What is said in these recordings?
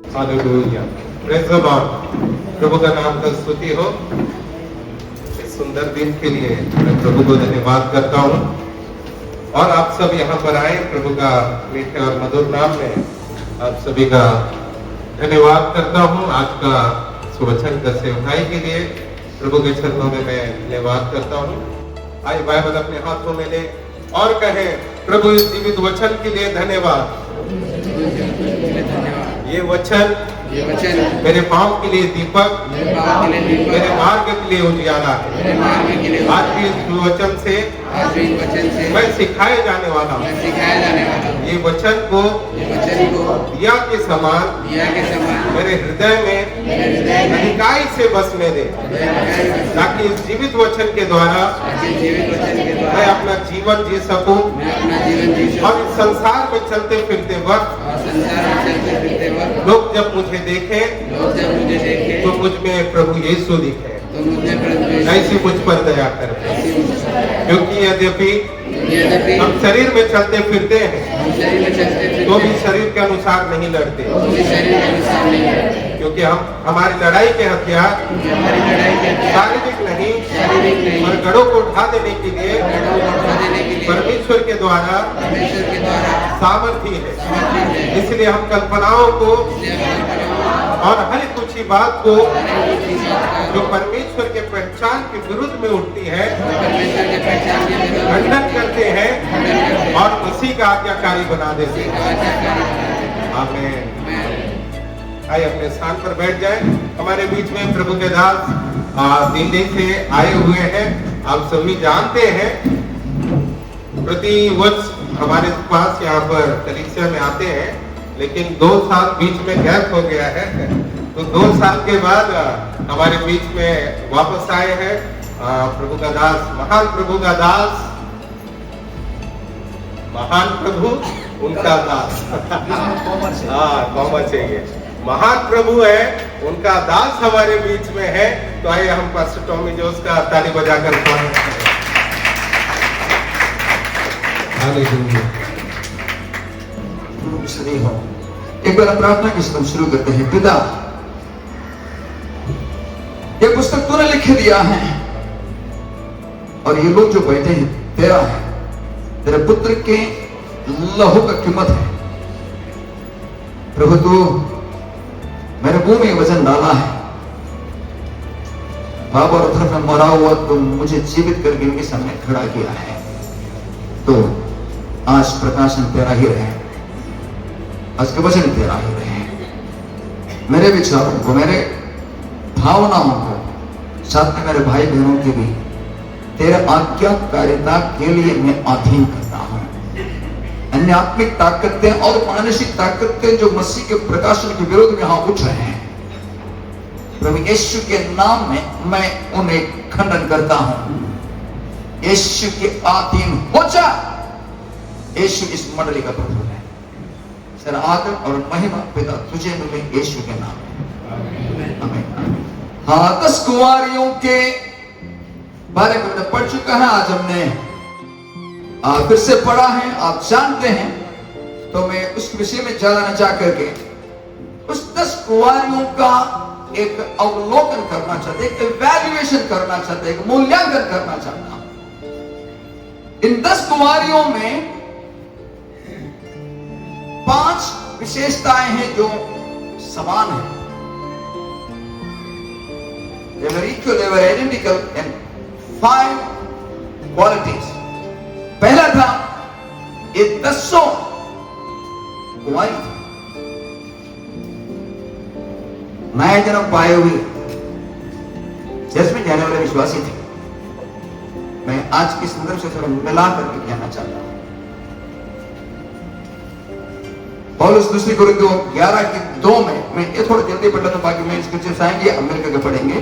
Hallelujah, praise the Lord. प्रभु का नाम का स्तुति हो। इस सुंदर दिन के लिए मैं प्रभु को धन्यवाद करता हूँ और आप सब यहाँ पर आए प्रभु का मीठे और मधुर नाम में आप सभी का धन्यवाद करता हूँ। आज का सुवचन का सेवकाई के लिए प्रभु के चरणों में मैं धन्यवाद करता हूँ। आइए बाइबल अपने हाथों में ले और कहें, प्रभु इस जीवित वचन के लिए धन्यवाद। ये वचन मेरे पांव के लिए दीपक, मेरे मार्ग के लिए उजियाला है। आज भी इस वचन से मैं सिखाए जाने वाला हूँ। ये वचन को दिया के समान मेरे हृदय में अधिकाई से बसने दे, ताकि इस जीवित वचन के द्वारा मैं अपना जीवन जी सकूं और इस संसार में चलते फिरते वक्त लोग जब मुझे देखें तो मुझ में प्रभु यीशु दिखे। ऐसी मुझ पर दया कर, क्योंकि यद्यपि हम शरीर में चलते फिरते हैं तो भी शरीर के अनुसार नहीं लड़ते, क्योंकि हमारी लड़ाई के हथियार शारीरिक नहीं और गढ़ों को उठा देने के लिए परमेश्वर के द्वारा सामर्थ्य है। इसलिए हम कल्पनाओं को और हर कुछ बात को जो परमेश्वर के पहचान के विरुद्ध में उठती है खंडन करते हैं और उसी का आज्ञाकारी बना देते हैं। आमीन। आइए अपने स्थान पर बैठ जाएं। हमारे बीच में प्रभु के दास दिल्ली से आए हुए हैं। आप सभी जानते हैं प्रति वर्ष हमारे पास यहाँ पर परीक्षा में आते हैं, लेकिन 2 साल बीच में गैप हो गया है, तो 2 साल के बाद हमारे बीच में वापस आए हैं प्रभु का दास, महान प्रभु का दास, महान प्रभु उनका दास। हाँ, कॉमर्स चाहिए। महान प्रभु है, उनका दास हमारे बीच में है। तो आइए हम पास्टर टॉमी जोस का ताली बजाकर स्वागत करें। हालेलुया। एक बार प्रार्थना के साथ शुरू करते हैं। पिता, ये पुस्तक तूने लिख दिया है और ये लोग जो बैठे हैं तेरा है, तेरे पुत्र के लहू का कीमत है। प्रभु तू मेरे मुंह में वजन डाला है, बाबा और तरफ में मरा हुआ तो मुझे जीवित करके इनके सामने खड़ा किया है। तो आज प्रकाशन तेरा ही रहे, आज के वचन तेरा ही रहे। मेरे विचारों को, मेरे भावनाओं को, साथ में मेरे भाई बहनों की भी तेरे आज्ञाकारिता के लिए मैं अधीन करता हूं। अन्य आत्मिक ताकतें और मानसिक ताकतें जो मसीह के प्रकाशन के विरोध में यहां उठ रहे हैं, प्रभु यीशु के नाम में मैं उन्हें खंडन करता हूं। यीशु के अधीन हो जा। यीशु इस मंडली का प्रभु है। सर आदर और महिमा पिता तुझे मिले यीशु के नाम में, आमीन। हाँ, 10 कुंवारियों के बारे में हमने पढ़ चुका है। आज हमने फिर से पढ़ा है, आप जानते हैं। तो मैं उस विषय में ज्यादा न जा करके उस 10 कुंवारियों का एक अवलोकन करना चाहते, एक इवैल्यूएशन करना चाहते, एक मूल्यांकन करना चाहता हूं। इन 10 कुंवारियों में 5 विशेषताएं हैं जो समान है। They were equal, they were identical in 5 qualities. पहला था, ये 10 कुंवारी नया जन्म पाए हुए चर्च में जाने वाले विश्वासी थे। मैं आज के संदर्भ से थोड़ा मिला करके कहना चाहता हूं। पौलुस दूसरी कुरिन्थियों 11:2 में, मैं ये थोड़ा जल्दी पढ़ लेता हूं, बाकी मैं स्क्रिप्चर्स आएंगे अमेरिका के पढ़ेंगे।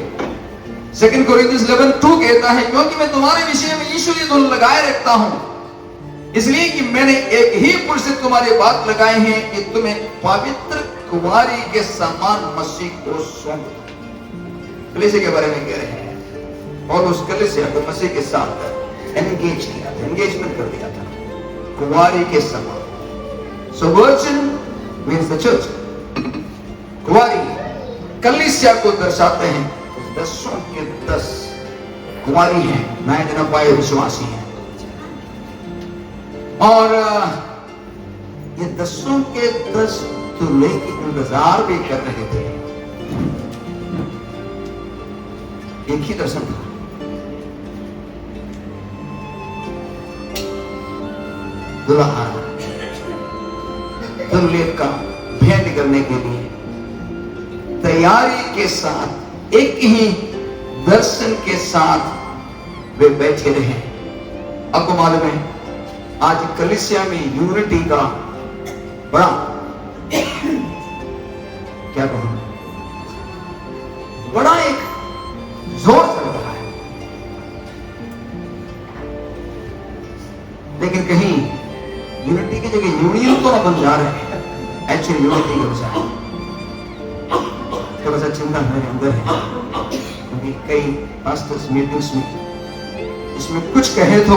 2 कोरिन्थियंस 11:2 कहता है, क्योंकि मैं तुम्हारे विषय में ईश्वरीय धुन लगाए रखता हूं, इसलिए कि मैंने एक ही पुरुष से तुम्हारी बात लगाए हैं कि तुम्हें पवित्र कुंवारी के समान मसीह को सौंप। कलीसिया के बारे में कह रहे हैं और उस कलीसिया को मसीह के साथ एंगेज किया था, एंगेजमेंट कर दिया था कुंवारी के समान। So virgin means the church. कुंवारी कलीसिया को दर्शाते हैं। 10 के 10 कुंवारी हैं, नए दिन पाए विश्वासी हैं। और ये 10 के 10 दूल्हे की इंतजार भी कर रहे थे। एक ही दर्शन था, दुल्हा दुल्हे का भेंट करने के लिए तैयारी के साथ, एक ही दर्शन के साथ वे बैठे रहे। आपको मालूम है आज कलीसिया में यूनिटी का बड़ा क्या कहूं, बड़ा एक जोर चल रहा है। लेकिन कहीं यूनिटी की जगह यूनियन तो ना बन जा रहे हैं। एक्चुअली यूनिटी के बजाय थोड़ा सा चिंता मेरे अंदर है, क्योंकि कई पास्टर्स मीटिंग्स में इसमें कुछ कहे तो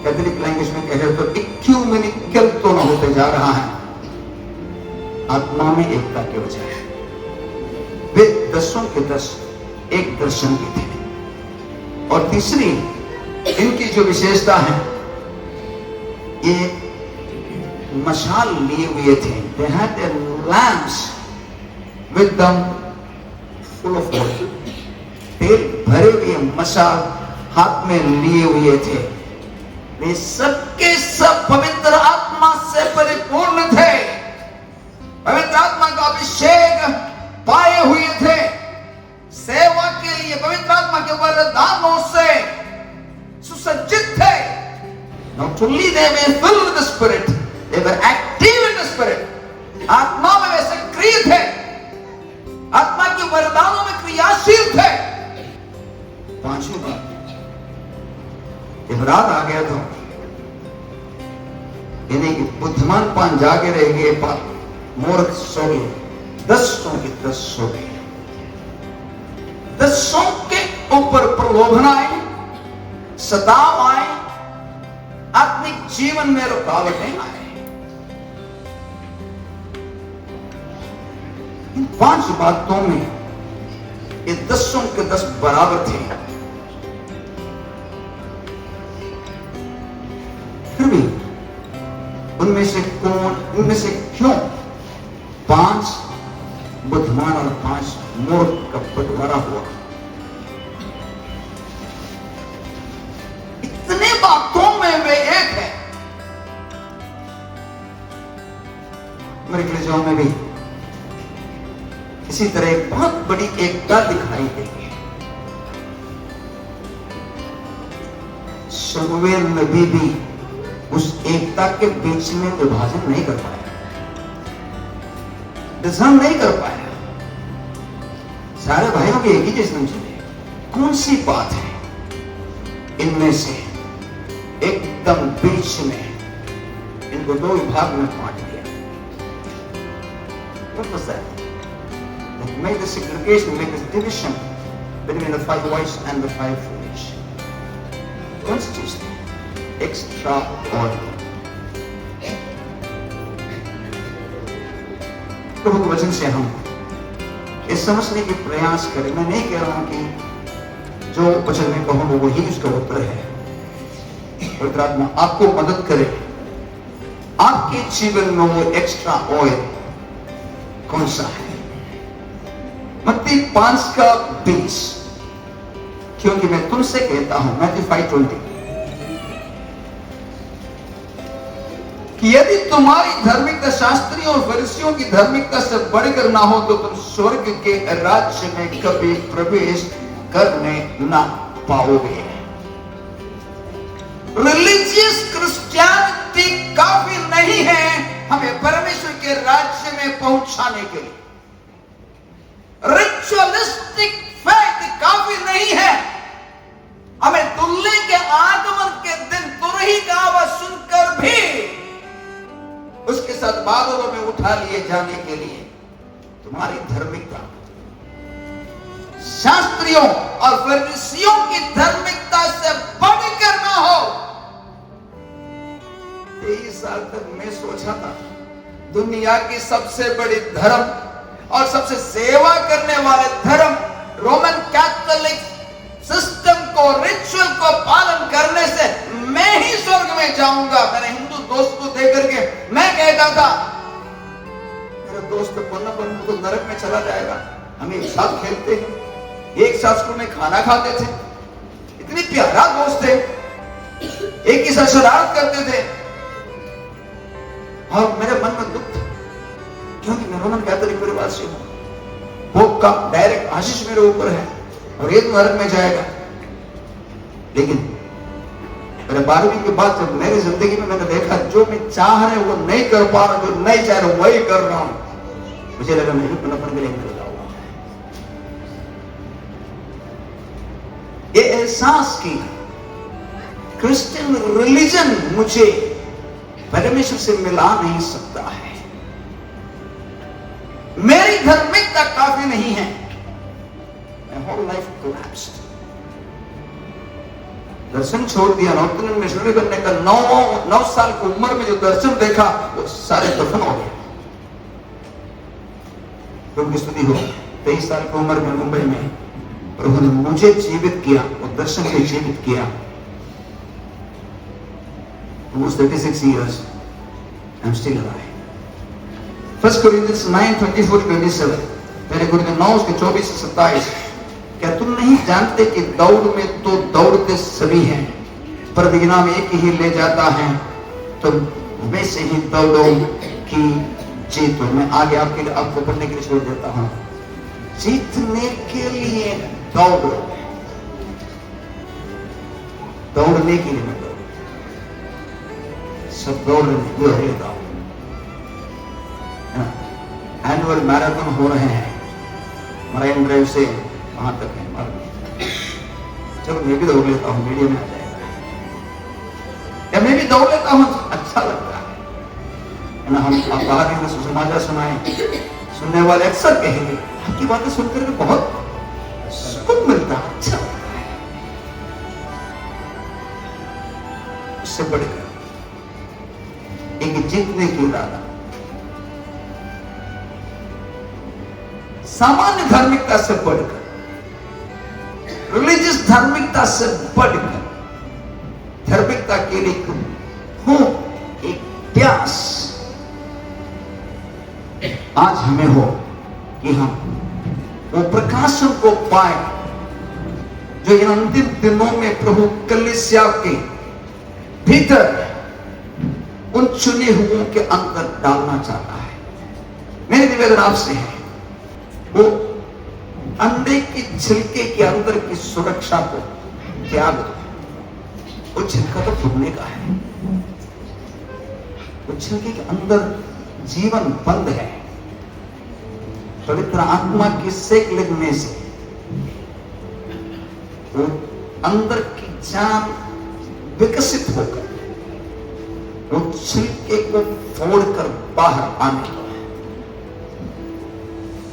कैथोलिक लैंग्वेज में कहे तो इक्यूमेनिकल तो ना होते जा रहा है, आत्मा में एकता के बजाय। वे 10 के 10 एक दर्शन के थे। और तीसरी इनकी जो विशेषता है, ये मशाल लिए हुए थे। They had their lamps with them full of oil. तेल भरे हुए मशाल हाथ में लिए हुए थे। वे सबके सब पवित्र आत्मा से परिपूर्ण थे, पवित्र आत्मा का अभिषेक पाए हुए थे, सेवा के लिए पवित्र आत्मा के वरदानों से सुसज्जित थे। Not only they were filled with the Spirit, they were active in the Spirit. आत्मा में वे सक्रिय थे, आत्मा के वरदानों में क्रियाशील थे। पांचवी बात, जब रात आ गया तो यानी कि बुद्धिमान पान जागे रह गए, मूर्ख सो गए। 10 के 10 सो गए। 10 के ऊपर प्रलोभन आए, सताव आए, आत्मिक जीवन में रुकावटें आए। इन 5 बातों में ये 10 के 10 बराबर थे। फिर भी उनमें से कौन, उनमें से क्यों 5 बुद्धिमान और 5 मूर्ख का बंटवारा हुआ? इतने बातों में वे एक है। मेरे कलेजाओं में भी इसी तरह एक बहुत बड़ी एकता दिखाई देगी। शमूएल नबी भी उस एकता के बीच में विभाजन नहीं कर पाया, डिजाइन नहीं कर पाया। सारे भाइयों की एक ही चीज समझिए, कौन सी बात है इनमें से एकदम बीच में इनको 2 विभाग में बांट दिया? What was that? That made the segregation, made the division between the 5 wise and the 5 foolish. कौन सी चीज थी? Extra ordinary. प्रभु के वचन से हम इस समझने के प्रयास करें। मैं नहीं कह रहा हूं कि जो वचन में कहूंगा वही उसका उत्तर है। पवित्र आत्मा आपको मदद करे, आपके जीवन में वो एक्स्ट्रा ऑयल कौन सा है? मत्ती 5:20, क्योंकि मैं तुमसे कहता हूं, मैथ्यू 5:20, कि यदि तुम्हारी धार्मिकता शास्त्रियों और फरीसियों की धार्मिकता से बढ़कर ना हो तो तुम स्वर्ग के राज्य में कभी प्रवेश करने ना पाओगे। रिलीजियस क्रिश्चियनिटी काफी नहीं है हमें परमेश्वर के राज्य में पहुंचाने के लिए। रिचुअलिस्टिक फैक्ट काफी नहीं है हमें दुल्हे के आगमन के दिन तुरही का आवाज सुनकर भी उसके साथ बादलों में उठा लिए जाने के लिए। तुम्हारी धार्मिकता शास्त्रियों और फरीसियों की धार्मिकता से बढ़कर ना हो। 23 साल तक मैं सोचा था दुनिया की सबसे बड़ी धर्म और सबसे सेवा करने वाले धर्म रोमन कैथोलिक सिस्टम को, रिचुअल को पालन करने से मैं ही स्वर्ग में जाऊंगा। मेरे हिंदू दोस्त को देख करके मैं कहता था, मेरा दोस्त तो नरक में चला जाएगा। हम एक साथ खेलते हैं, एक साथ स्कूल में खाना खाते थे, इतनी प्यारा दोस्त थे, एक ही साथ शरारत करते थे। और मेरे मन में दुख था क्योंकि मैं रोमन कैथोलिक परिवार से हूं। पोप का डायरेक्ट आशीष मेरे ऊपर है और ये नरक में जाएगा। लेकिन मेरे 12वीं के बाद जब मेरी जिंदगी में मैंने देखा जो मैं चाह रहा हूं वो नहीं कर पा रहा, जो नहीं चाह रहा वही कर रहा हूं, मुझे लगा मैं भी पनपन के लिए मिल जाऊंगा। ये एहसास की क्रिश्चियन रिलीजन मुझे परमेश्वर से मिला नहीं सकता है, मेरी धार्मिकता काफी नहीं है। My whole life collapsed. दर्शन छोड़ दिया। नॉर्थ इंडियन मिशनरी बनने का 9 साल की उम्र में जो दर्शन देखा वो सारे दफन हो गए। प्रभु की स्तुति हो। 23 साल की उम्र में मुंबई में प्रभु ने मुझे जीवित किया, वो दर्शन से जीवित किया। Almost 36 years, I'm still alive. 1 Corinthians 9:24-27, पहले कुरिन्थियों 9 उसके 24 से 27। क्या तुम नहीं जानते कि दौड़ में तो दौड़ते सभी हैं, पर विराम एक ही ले जाता है, तो वैसे ही दौड़ो कि जीतो। मैं आगे आपके लिए आपको पढ़ने के लिए छोड़ देता हूं। जीतने के लिए दौड़ो, दौड़ने के लिए मैं दौड़, सब दौड़ रहे हैं। एनुअल मैराथन हो रहे हैं, मराइन ड्राइव से वहां तक है। चलो मैं भी दौड़ लेता हूं, मीडिया में आ जाएगा, या मैं भी दौड़ लेता हूं, अच्छा लगता है ना। हम आप बाहर में सुसमाचार सुनाए, सुनने वाले अक्सर कहेंगे आपकी बातें सुनकर के बहुत सुकून मिलता है, अच्छा लगता है। उससे बढ़कर एक जीतने की इरादा, सामान्य धार्मिकता से बढ़कर, रिलीजियस धार्मिकता से बढ़कर धार्मिकता के लिए हो एक प्यास आज हमें हो कि हम वो प्रकाशन को पाए जो इन अंतिम दिनों में प्रभु कलीसिया के भीतर उन चुने हुओं के अंदर डालना चाहता है। मेरी निवेदन आपसे है, वो अंडे की छिलके के अंदर की सुरक्षा को त्याग दो। वो छिलका तो फूटने का है, वो छिलके के अंदर जीवन बंद है। पवित्र आत्मा की सेक लगने से वो अंदर की जान विकसित होकर वो छिलके को फोड़कर बाहर आने को है।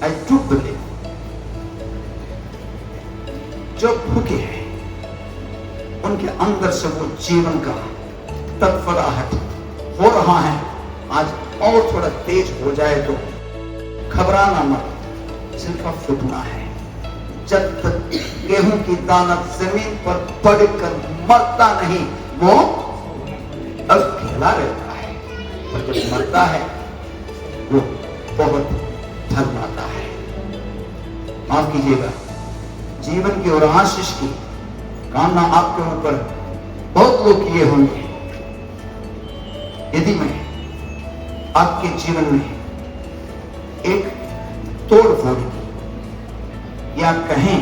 I do believe जो भूखे हैं उनके अंदर से वो जीवन का तत्पराहट हो रहा है। आज और थोड़ा तेज हो जाए तो घबराना मत, छिलका फूटना है। जब तक गेहूं की दाना जमीन पर पड़कर मरता नहीं वो अकेला रहता है, पर जब मरता है वो बहुत धर्माता है। माफ कीजिएगा, जीवन की और आशीष की कामना आपके ऊपर बहुत लोग किए होंगे। यदि मैं आपके जीवन में एक तोड़ फोड़ की या कहें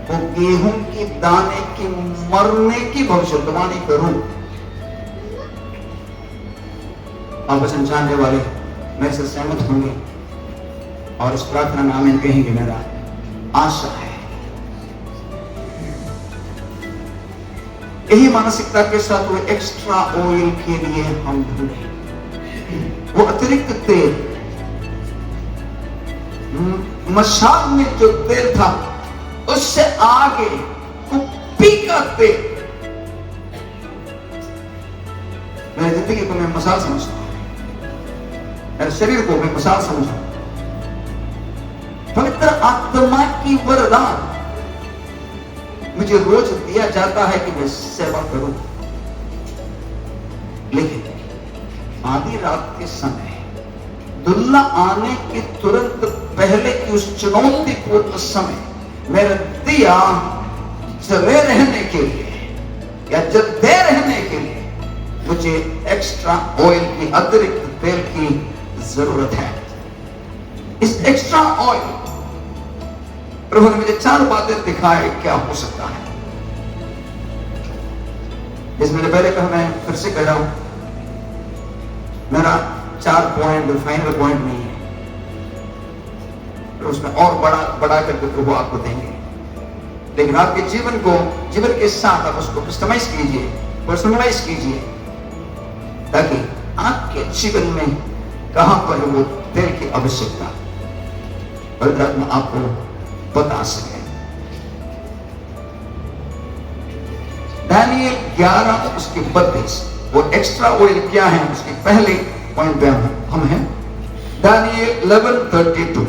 वो गेहूं की दाने की मरने की भविष्यवाणी करूं, आप वचन जानने वाले मेरे से सहमत होंगे और इस प्रार्थना में आमीन कहेंगे। मेरा आशा है यही मानसिकता के साथ वो एक्स्ट्रा ऑयल के लिए हम ढूंढे, वो अतिरिक्त तेल, मशाल में जो तेल था उससे आगे कुप्पी का तेल। मेरी जिंदगी को मैं मसाल समझता हूं। मेरे शरीर को मैं मिसाल समझा, पवित्र आत्मा की वरदान मुझे रोज दिया जाता है कि मैं सेवा करूं, लेकिन आधी रात के समय दुल्ला आने के तुरंत पहले की उस चुनौतीपूर्ण समय मेरा दिया जले रहने के लिए या जलते रहने के लिए मुझे एक्स्ट्रा ऑयल की, अतिरिक्त तेल की जरूरत है। इस एक्स्ट्रा ऑयल प्रभु ने मुझे 4 बातें दिखाए क्या हो सकता है। इसमें पहले कहा, मैं फिर से कह रहा हूं, मेरा 4 पॉइंट फाइनल पॉइंट नहीं है, तो उसमें और बड़ा करके प्रभु आपको देंगे, लेकिन आपके जीवन के साथ आप उसको कस्टमाइज कीजिए, पर्सनलाइज कीजिए, ताकि आपके जीवन में कहां पर वो तेल की आवश्यकता पवित्र आत्मा आपको बता सके। दानियल 11 उसके 32 वो एक्स्ट्रा ऑयल क्या है, उसके पहले पॉइंट पे हम हैं। दानियल 11:32,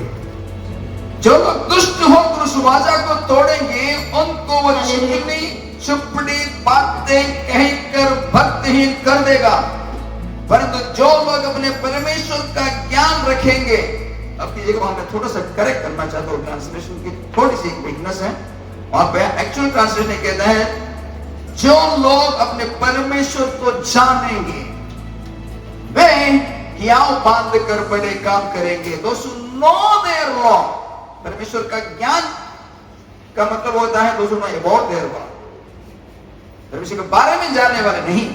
जो लोग दुष्ट होकर उस वाचा को तोड़ेंगे उनको वो चिकनी चुपड़ी बातें कहकर भक्तहीन कर देगा, परंतु जो लोग अपने परमेश्वर का ज्ञान रखेंगे। अब की जगह मैं थोड़ा सा करेक्ट करना चाहता हूं, ट्रांसलेशन की थोड़ी सी वीकनेस है, वहां पे एक्चुअल ट्रांसलेशन कहता है जो लोग अपने परमेश्वर को जानेंगे वे हियाव बांध कर बड़े काम करेंगे। दोस्तों, नो देयर लॉ, परमेश्वर का ज्ञान का मतलब होता है दोस्तों नो अबाउट देयर लॉ, परमेश्वर के बारे में जानने वाले नहीं,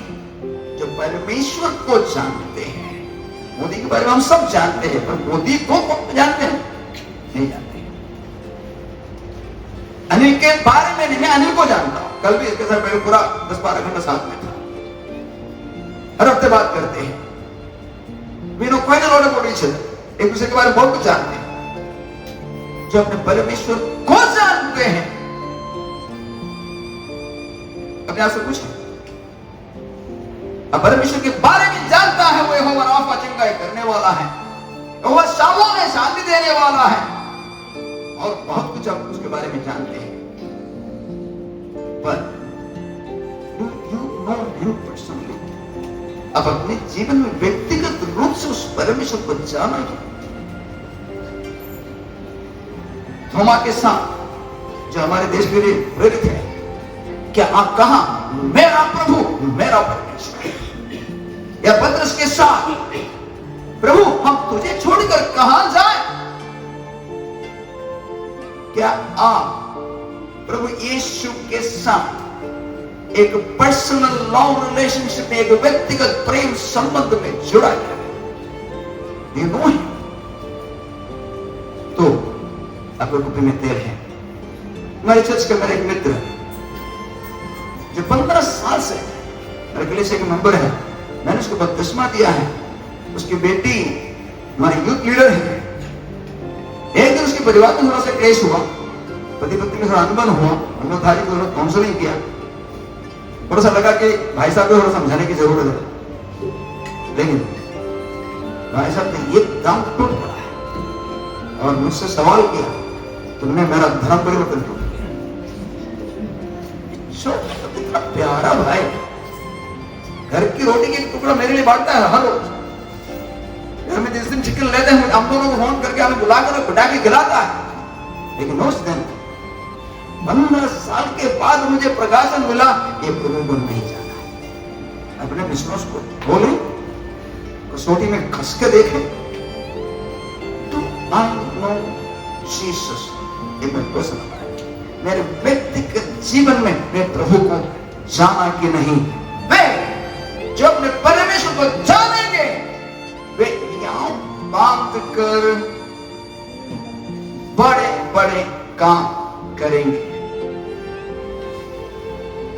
जो परमेश्वर को जानते हैं। मोदी के बारे में हम सब जानते हैं, पर मोदी को जानते हैं नहीं जानते। अनिल के बारे में नहीं, मैं अनिल को जानता हूं, कल भी इसके साथ मेरे पूरा 10-12 घंटा साथ में था, हर हफ्ते बात करते हैं। We know quite a lot about each other, एक दूसरे के बारे में बहुत कुछ जानते हैं। जो अपने परमेश्वर को जानते हैं, अपने आप से पूछें, अब परमेश्वर के बारे में जानता है वो यहोवा राफा चंगाई करने वाला है, यहोवा शालोम है शांति देने वाला है, और बहुत कुछ आप उसके बारे में जानते हैं। पर you know him personally, अब अपने जीवन में व्यक्तिगत रूप से उस परमेश्वर को जाना है। थोमा के साथ जो हमारे देश के लिए प्रेरित है, क्या आप कहा मेरा प्रभु मेरा परमेश्वर, या पतरस के साथ प्रभु हम तुझे छोड़कर कहां जाए? क्या आप प्रभु यीशु के साथ एक पर्सनल लव रिलेशनशिप में, एक व्यक्तिगत प्रेम संबंध में जुड़ा गया है? You know him? तो आपके कुप्पी में तेल है। हमारे चर्च का मेरा एक मित्र जो 15 साल से मेरे कलीसिया के मेंबर है, मैंने उसको बपतिस्मा दिया है, उसकी बेटी हमारी यूथ लीडर है। एक दिन उसके परिवार में थोड़ा सा क्लेश हुआ, पति पत्नी में थोड़ा अनबन हुआ, हमने थाली को थोड़ा काउंसलिंग किया, थोड़ा सा लगा कि भाई साहब को थोड़ा समझाने की जरूरत है, लेकिन भाई साहब ने एकदम टूट पड़ा है और मुझसे सवाल किया, तुमने मेरा धर्म परिवर्तन क्यों किया? इतना प्यारा भाई, घर की रोटी की टुकड़ा मेरे लिए बांटता है हर रोज। घर में जिस दिन चिकन लेते हैं हम दोनों को फोन करके हमें बुलाकर बिठा के खिलाता है, लेकिन उस दिन 15 साल के बाद मुझे प्रकाशन मिला, ये प्रभु को नहीं जाना है। अपने विश्वास को खोले, कसौटी में खस के देखे, तो I know Jesus in my personal life, मेरे व्यक्तिगत जीवन में मैं प्रभु को जाना कि नहीं। वे जो अपने परमेश्वर को जानेंगे वे यहाँ बांध कर बड़े बड़े काम करेंगे।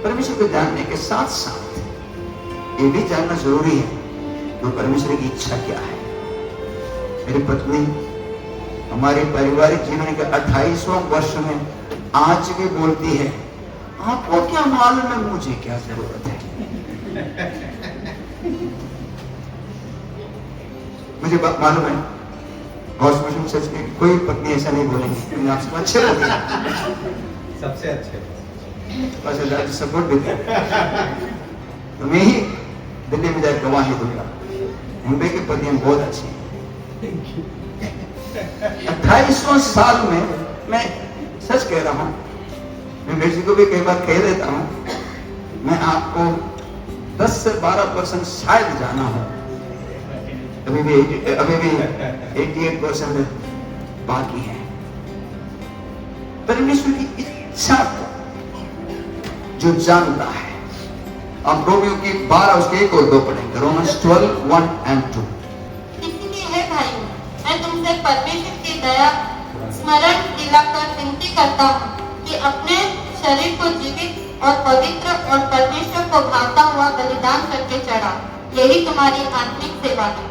परमेश्वर को जानने के साथ साथ ये भी जानना जरूरी है कि परमेश्वर की इच्छा क्या है। मेरी पत्नी हमारे पारिवारिक जीवन के 28वां वर्ष में आज भी बोलती है, आपको क्या मालूम है मुझे क्या जरूरत है। मुझे मालूम है गॉड मिशन चर्च में कोई पत्नी ऐसा नहीं बोलेंगी, मैंने आपसे अच्छे बोले, सबसे अच्छे बस सपोर्ट देते तो मैं ही दिल्ली में जाकर गवाही दूंगा, मुंबई की पत्नियां बहुत अच्छी हैं। 28वां साल में मैं सच कह रहा हूं, मैं मिर्जी को भी कई बार कह देता हूं, मैं आपको 10 से 12% शायद जाना हो, अभी भी 88% बाकी है। परमेश्वर की इच्छा को जो जानता है, हम रोमियो की 12 उसके 1 और 2 पढ़ेंगे, रोमन्स 12:1-2। इसलिए है भाई, मैं तुमसे परमेश्वर की दया स्मरण दिलाकर विनती करता हूँ कि अपने शरीर को जीवित और पवित्र और परमेश्वर को भाता हुआ बलिदान करके चढ़ा, यही तुम्हारी आत्मिक सेवा है।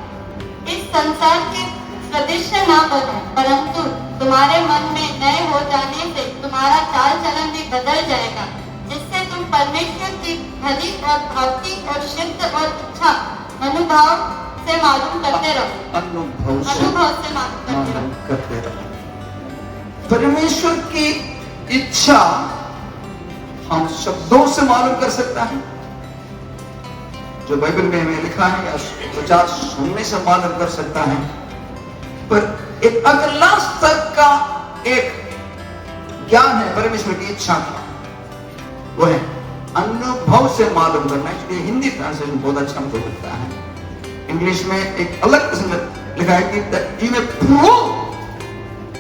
इस संसार के सदृश्य न बनो, परंतु तुम्हारे मन में नए हो जाने से तुम्हारा चाल चलन भी बदल जाएगा, जिससे तुम परमेश्वर की भली और भावती और सिद्ध और इच्छा अनुभव से मालूम करते रहो। अनुभव से मालूम करते रहो। परमेश्वर की इच्छा हम शब्दों से मालूम कर सकता है, जो बाइबल में लिखा है, या विचार सुनने से मालूम कर सकता है, पर एक अगला स्तर का एक ज्ञान है परमेश्वर की इच्छा का, वो है अनुभव से मालूम करना। इसलिए हिंदी ट्रांसलेशन बहुत अच्छा मुझे लगता है। इंग्लिश में एक अलग किस्म लिखा है कि you may prove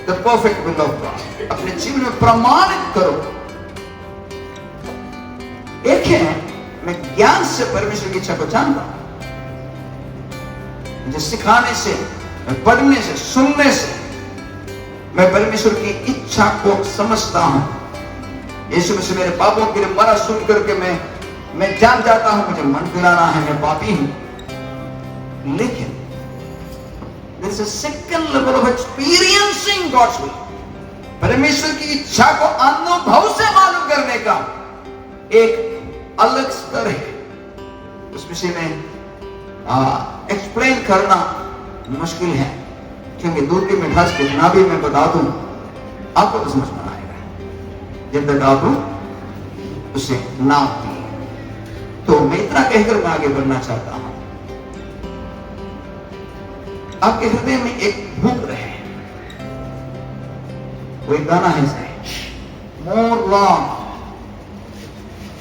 the perfect will of God, अपने जीवन में प्रमाणित करो। एक है मैं ज्ञान से परमेश्वर की इच्छा को जानता हूं, मुझे सिखाने से, पढ़ने से, सुनने से मैं परमेश्वर की इच्छा को समझता हूं। यीशु मसीह मेरे पापों के लिए मरा, सुन करके मैं जान जाता हूं मुझे मन फिराना है, मैं पापी हूं। लेकिन there is a second level of experiencing God's will, परमेश्वर की इच्छा को अनुभव से मालूम करने का एक अलग स्तर है। उस विषय में एक्सप्लेन करना मुश्किल है, क्योंकि दूध की मिठास कितना भी मैं बता दूं आपको तो समझ में आएगा जब तक आप उसे ना पिए। तो मैं इतना कहकर मैं आगे बढ़ना चाहता हूं, आपके हृदय में एक भूख रहे, वो एक गाना है, मोर लॉन्ग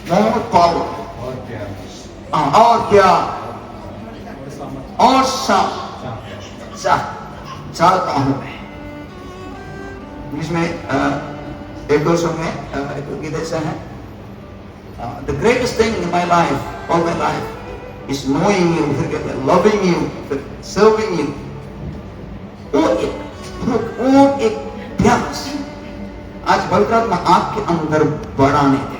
मोर पावर, और क्या और चाहता हूं मैं। इसमें एक दो सौ में एक गीत ऐसा है, the greatest thing in my life, all my life is knowing you, फिर कहते हैं लविंग यू, फिर सर्विंग यू। वो एक प्यास आज बलरात्मा आपके अंदर बढ़ाने दे।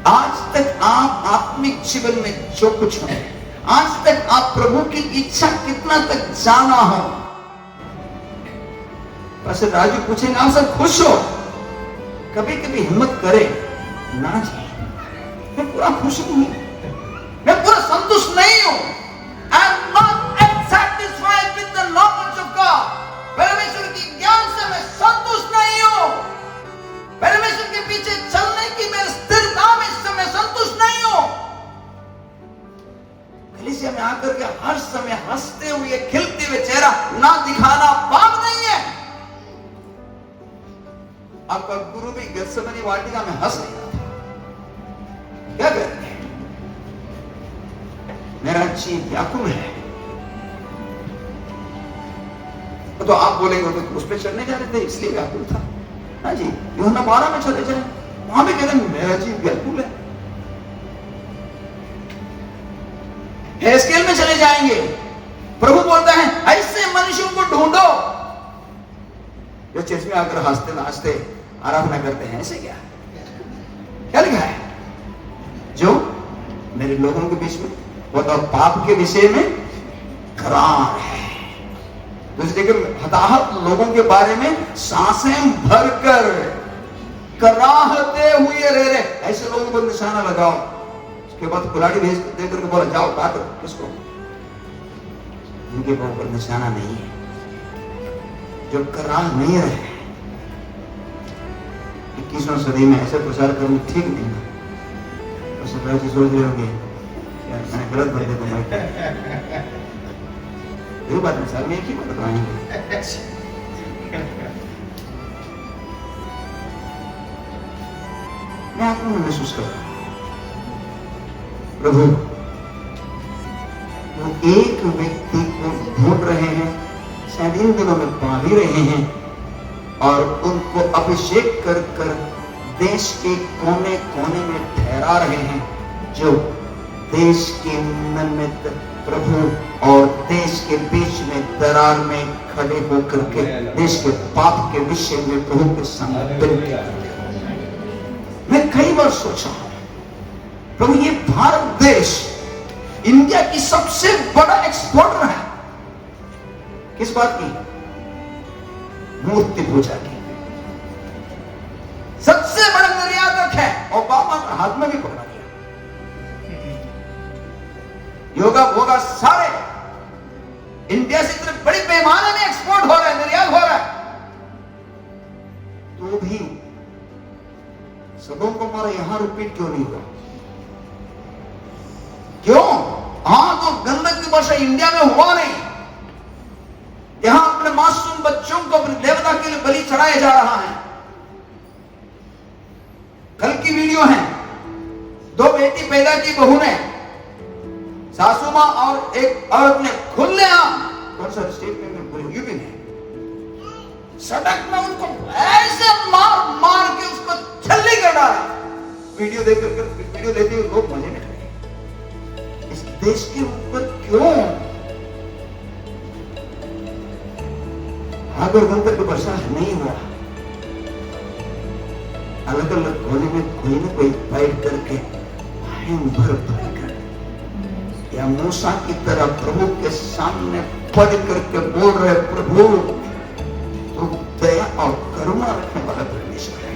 आज तक आप आत्मिक जीवन में जो कुछ हो, आज तक आप प्रभु की इच्छा कितना तक जाना हो। pastor राजू पूछेंगे आप सब खुश हो? कभी कभी हिम्मत करे ना जी, मैं पूरा खुश नहीं, मैं पूरा संतुष्ट नहीं हूं। I am not satisfied with the knowledge of God. परमेश्वर की ज्ञान से मैं संतुष्ट नहीं हूं। परमेश्वर के पीछे चलने की मेरी स्थिरता में इससे मैं संतुष्ट नहीं हूं। कलीसिया में आकर के हर समय हंसते हुए, खिलते हुए चेहरा ना दिखाना पाप नहीं है। आपका गुरु भी गेत्सेमनी वाटिका में हंस रहा था, क्या करते हैं? मेरा जी व्याकुल है। तो आप बोलेंगे तो उस पर चढ़ने जा रहे थे इसलिए व्याकुल था ना जी। यूहन्ना 12 में चले जाए, वहां भी कहते हैं मेरा जी व्याकुल है। हेस्केल में चले जाएंगे, प्रभु बोलता है ऐसे मनुष्यों को ढूंढो जो चर्च में आकर हंसते नाचते आराधना करते हैं। ऐसे क्या लिखा है? जो मेरे लोगों के बीच में वो तो पाप के विषय में करार है, दूसरे के हताहत लोगों के बारे में सांसें भरकर कराहते हुए रह रहे, ऐसे लोगों पर निशाना लगाओ। उसके बाद कुल्हाड़ी भेज देकर के बोला जाओ काटो किसको। इनके ऊपर निशाना नहीं है, जो करा नहीं रहे। 21वीं सदी में ऐसे प्रचार करना ठीक नहीं है। तो सब ऐसे सोच रहे होंगे यार मैंने गलत भर दिया तुम्हारे, कोई बात नहीं सर, मैं एक ही बात बताएंगे। मैं आपको महसूस कर रहा हूं प्रभु वो एक व्यक्ति को ढूंढ रहे हैं, शायद इन दिनों में पा भी रहे हैं, और उनको अभिषेक कर कर देश के कोने कोने में ठहरा रहे हैं, जो देश के निमित्त प्रभु और देश के बीच में दरार में खड़े होकर के देश के पाप के विषय में प्रभु के सामने विनती करते हैं। मैं कई बार सोचा प्रभु ये भारत देश इंडिया की सबसे बड़ा एक्सपोर्टर है, किस बात की? मूर्ति पूजा की सबसे बड़ा निर्यातक है। ओबामा का हाथ में भी पकड़ा गया, योगा भोगा सारे इंडिया से इतने बड़ी पैमाने में एक्सपोर्ट हो रहा है, निर्यात हो रहा है, तो भी सबों को हमारा यहां रिपीट क्यों नहीं हुआ? क्यों? हां तो गंधक की वर्षा इंडिया में हुआ नहीं, यहां अपने मासूम बच्चों को अपने देवता के लिए बलि चढ़ाया जा रहा है। कल की वीडियो है, 2 बेटी पैदा की बहू ने, सासू मां और एक औरत ने खुलेआम, कौन सा स्टेट में यूपी में, सड़क में उनको ऐसे मार मार के उसको छल्ली कर डाला। वीडियो देखते हुए लोग मजे में रहे। इस देश के ऊपर क्यों आग और गंधक की वर्षा नहीं हुआ? अलग अलग कोने में कोई ना कोई फाइट करके भर कर या मूसा की तरह प्रभु के सामने पड़ करके बोल रहे, प्रभु तो दया और करुणा रखने वाला परमेश्वर है।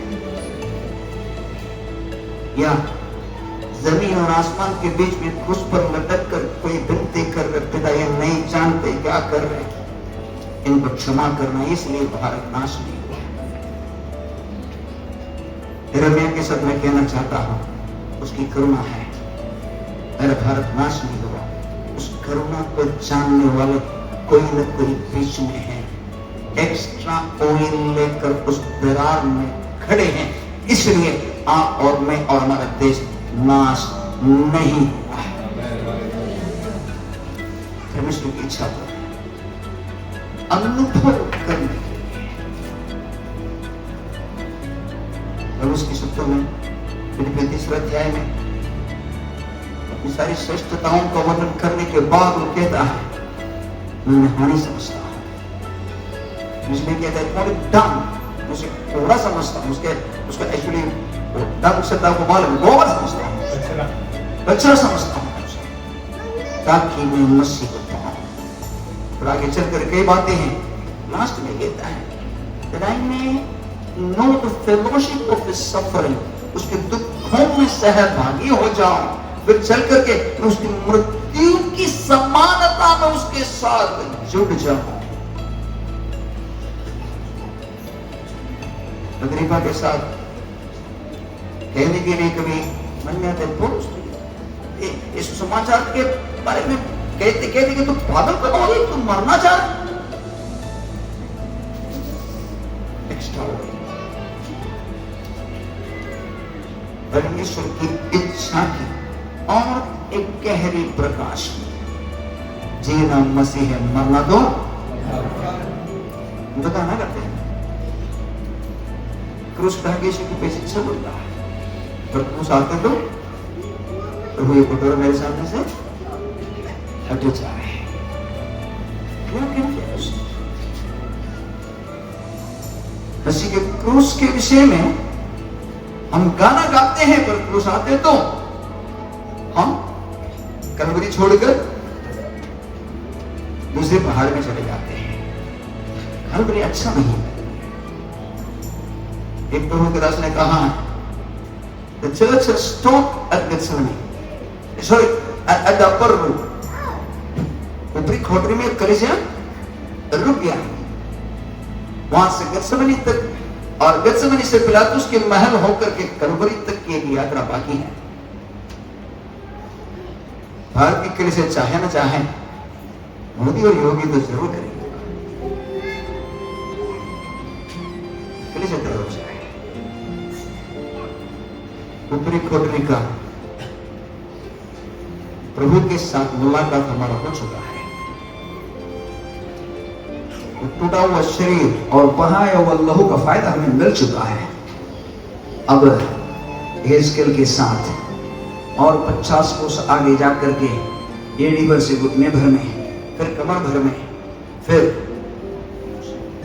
या जमीन और आसमान के बीच में क्रूस पर लटक कर कोई विनती कर रहे, पिता ये नहीं जानते क्या कर रहे, इनको क्षमा करना, इसलिए भारत नाश नहीं हुआ। यिर्मयाह के साथ मैं कहना चाहता हूं, उसकी करुणा है, मेरा भारत नाश नहीं हुआ। उस करुणा को जानने वाले कोई न कोई बीच में है, एक्स्ट्रा ऑयल लेकर उस दरार में खड़े हैं, इसलिए आप और मैं और हमारा देश नाश नहीं हुआ। परमेश्वर की इच्छा को अनुभव करने के लिए और उसकी शब्दों में फिलिप्पियों 3 अध्याय में अपनी सारी श्रेष्ठताओं का वर्णन करने के बाद वो कहता है, मैं हानि समझता हूं, मुझे कहता है डम, मुझे थोड़ा समझता हूं, उसका एक्चुअली डम शब्द को मालूम, गोबर समझता हूं, बच्चा समझता हूं, ताकि मैं मसीह को पाऊं। और आगे चलकर कई बातें हैं, लास्ट में कहता है that I may know the fellowship of his suffering, उसके दुखों में सहभागी हो जाऊं, फिर चल करके उसकी मृत्यु की समानता में उसके साथ जुड़ जाऊं। अग्रिप्पा के साथ कहने के लिए कभी मन में आता है, इस समाचार के बारे में कहते कि तुम पागल कब हो गई, तुम मरना चाह रहे। परमेश्वर की इच्छा की और एक गहरी प्रकाश की, जीना मसीह है, मरना दो बता ना करते हैं। क्रूस भाग्यशु की पीछे चल रहा है, पर क्रूस आते तो प्रभु ये कटोरा मेरे सामने से हटे जा रहे हैं। मसीह के क्रूस के विषय में हम गाना गाते हैं, पर क्रूस आते तो हम कलवरी छोड़कर दूसरे पहाड़ में चले जाते हैं। कलवरी अच्छा नहीं है। एक प्रभु के दास ने कहा, the church has stopped at Gethsemane, sorry, at the upper room, ऊपरी खोटरी में कलीसिया रुक गया। वहां से गत्सेमनी तक और गत्सेमनी से पिलातुस के महल होकर के कलवरी तक की एक यात्रा बाकी है। भारत की कलीसिया चाहे ना चाहे, मोदी और योगी तो जरूर करेंगे। कलीसिया तैयार हो जाए। ऊपरी खोटरी का प्रभु के साथ मुलाकात हमारा हो चुका है। टूटा हुआ शरीर और बहाया हुआ लहू का फायदा हमें मिल चुका है। अब हेजकेल के साथ और 50 कोस आगे जाकर के एड़ी भर से घुटने भर में, फिर कमर भर में, फिर